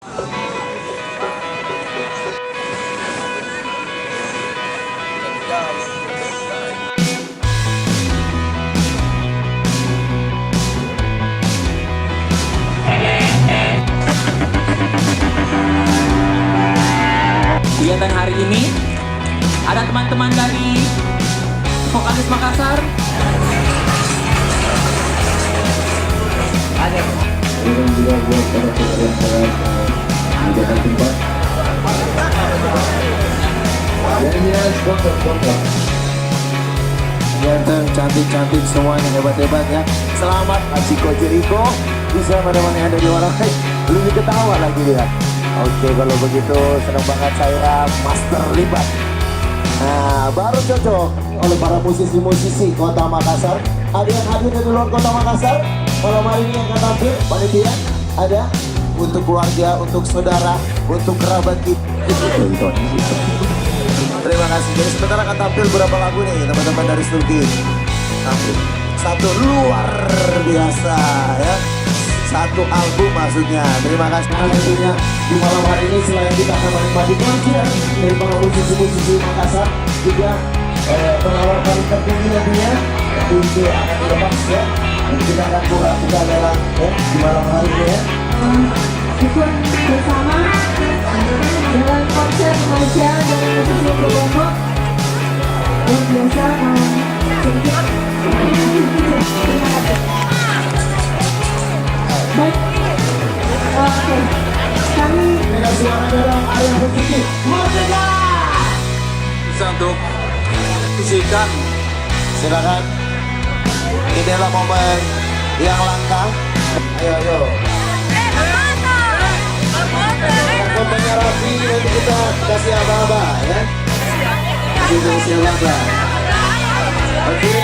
Kegiatan hari ini ada teman-teman dari Vokalis Makassar. Ada. Dan juga buat para saudara-saudara menjaga tempat. Dan ya, sponsor. Ganteng, cantik semuanya, hebat-hebat ya. Selamat Aciko Jericho bisa menemani Anda di mana. Lebih ketawa lagi dia. Oke, kalau begitu senang banget saya Master Libat. Nah, baru cocok oleh para musisi-musisi Kota Makassar. Ada yang hadir dari luar Kota Makassar. Malam hari ini yang akan tampil, panitia ada untuk keluarga, untuk saudara, untuk kerabat kita. Terima kasih. Jadi sebentar akan tampil berapa lagu nih teman-teman dari Turki. Tampil satu luar biasa ya. Satu album maksudnya. Terima kasih. Tentunya di malam hari ini selain kita akan menikmati konser dari para musisi-musisi Makassar, juga penawar paling tertinggi nantinya itu akan dilepas ya. Dan kita akan buka dalam ya di malam hari ini ya. Ikut bersama dalam konser remaja dengan musisi Probolinggo yang biasa sedikit. Terima kasih. Baik, oke, kami Dengan suara dalam ayah musisi Merdeka. Bisa untuk isikan. Silakan. Ini adalah momen yang langka. Ayo. Momennya Raffi dan kita kasih aba-aba ya. Kita kasih aba-aba. Oke.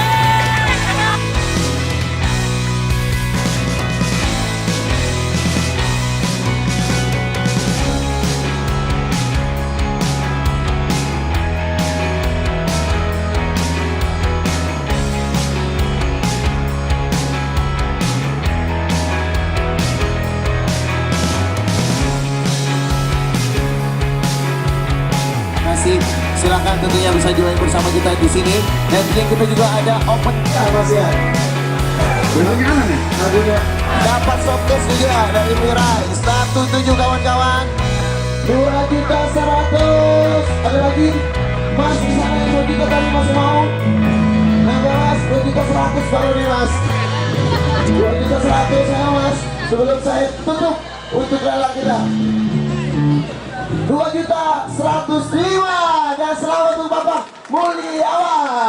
Silakan tentunya bisa join bersama kita di sini. Dan kita juga ada open Mas ya. Bagaimana nih? Lagunya dapat showcase juga dari Mirai 17 kawan-kawan. 2.100.000. Ada lagi Mas di sana yang 2 juta tadi masih mau? Nah Mas, 2.100.000 baru nih Mas. 2.100.000 ya Mas. Sebelum saya tutup untuk rela kita. 2.105.000 dan selamat untuk Bapak Mulyawan.